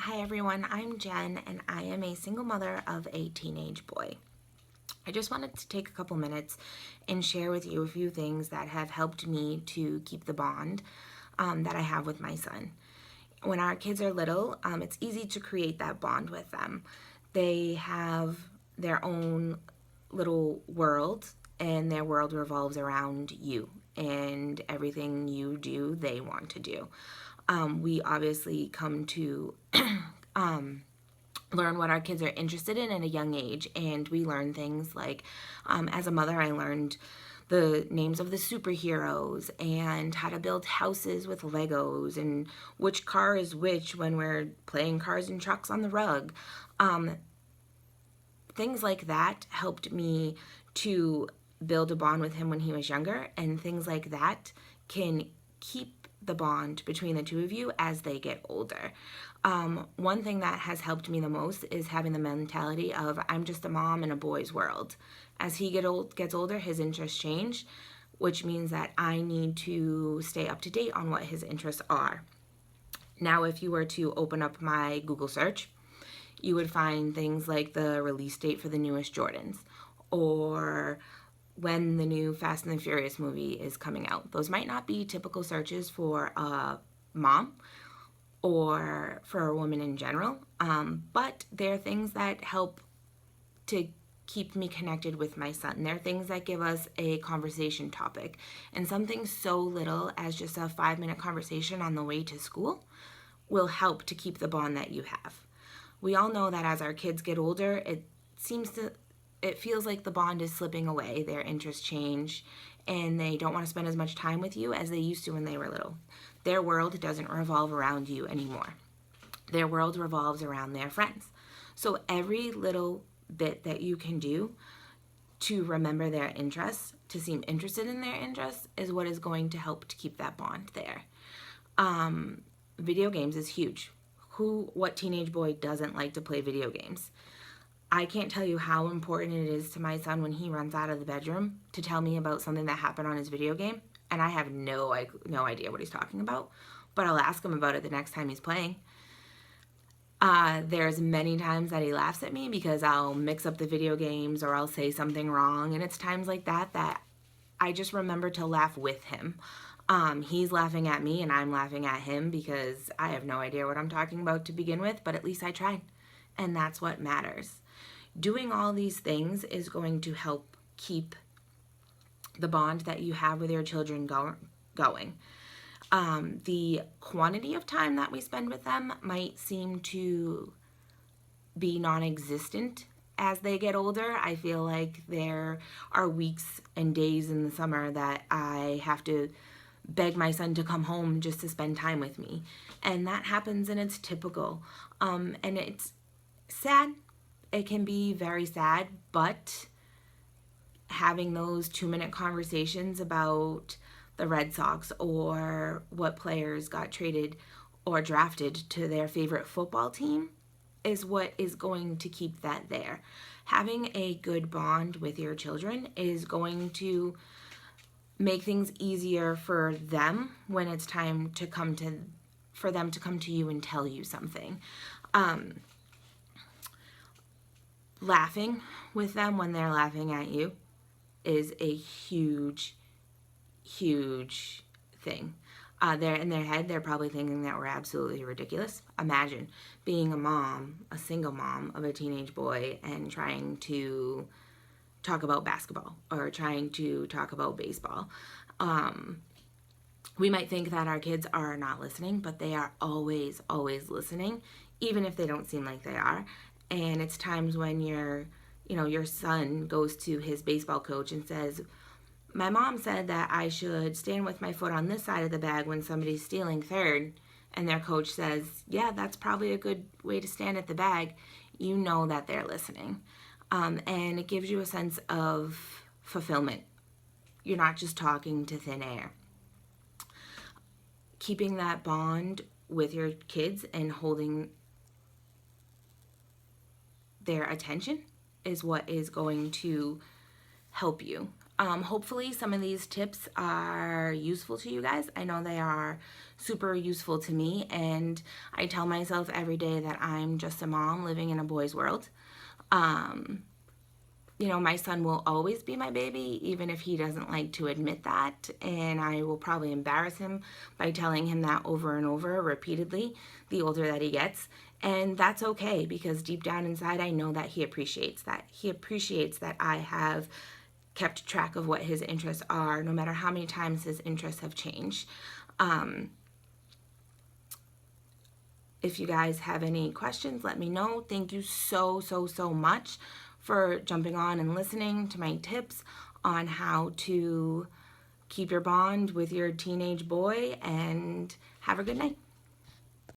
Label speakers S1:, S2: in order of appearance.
S1: Hi everyone, I'm Jen and I am a single mother of a teenage boy. I just wanted to take a couple minutes and share with you a few things that have helped me to keep the bond that I have with my son. When our kids are little, it's easy to create that bond with them. They have their own little world, and their world revolves around you, and everything you do, they want to do. We obviously come to learn what our kids are interested in at a young age, and we learn things like, as a mother, I learned the names of the superheroes and how to build houses with Legos and which car is which when we're playing cars and trucks on the rug. Um, Things like that helped me to build a bond with him when he was younger, and things like that can keep the bond between the two of you as they get older. One thing that has helped me the most is having the mentality of I'm just a mom in a boy's world. As he gets older, his interests change, which means that I need to stay up to date on what his interests are. Now, if you were to open up my Google search, you would find things like the release date for the newest Jordans or when the new Fast and the Furious movie is coming out. Those might not be typical searches for a mom or for a woman in general, but they're things that help to keep me connected with my son. They're things that give us a conversation topic. And something so little as just a 5-minute conversation on the way to school will help to keep the bond that you have. We all know that as our kids get older, it feels like the bond is slipping away. Their interests change and they don't want to spend as much time with you as they used to when they were little. Their world doesn't revolve around you anymore. Their world revolves around their friends. So every little bit that you can do to remember their interests, to seem interested in their interests, is what is going to help to keep that bond there. Video games is huge. What teenage boy doesn't like to play video games? I can't tell you how important it is to my son when he runs out of the bedroom to tell me about something that happened on his video game, and I have no idea what he's talking about, but I'll ask him about it the next time he's playing. There's many times that he laughs at me because I'll mix up the video games or I'll say something wrong, and it's times like that that I just remember to laugh with him. He's laughing at me and I'm laughing at him because I have no idea what I'm talking about to begin with, but at least I tried. And that's what matters. Doing all these things is going to help keep the bond that you have with your children going. The quantity of time that we spend with them might seem to be non existent as they get older. I feel like there are weeks and days in the summer that I have to beg my son to come home just to spend time with me. And that happens and it's typical. And it's sad. It can be very sad, but having those 2-minute conversations about the Red Sox or what players got traded or drafted to their favorite football team is what is going to keep that there. Having a good bond with your children is going to make things easier for them when it's time to for them to come to you and tell you something. Laughing with them when they're laughing at you is a huge thing. They're in their head, they're probably thinking that we're absolutely ridiculous. Imagine being a mom, a single mom of a teenage boy, and trying to talk about basketball or trying to talk about baseball. We might think that our kids are not listening, but they are always listening, even if they don't seem like they are. And it's times when your son goes to his baseball coach and says, my mom said that I should stand with my foot on this side of the bag when somebody's stealing third. And their coach says, yeah, that's probably a good way to stand at the bag. You know that they're listening. And it gives you a sense of fulfillment. You're not just talking to thin air. Keeping that bond with your kids and holding their attention is what is going to help you. Hopefully some of these tips are useful to you guys. I know they are super useful to me, and I tell myself every day that I'm just a mom living in a boy's world. You know, my son will always be my baby, even if he doesn't like to admit that, and I will probably embarrass him by telling him that over and over repeatedly the older that he gets. And that's okay, because deep down inside I know that he appreciates that. He appreciates that I have kept track of what his interests are, no matter how many times his interests have changed. If you guys have any questions, let me know. Thank you so much for jumping on and listening to my tips on how to keep your bond with your teenage boy, and have a good night.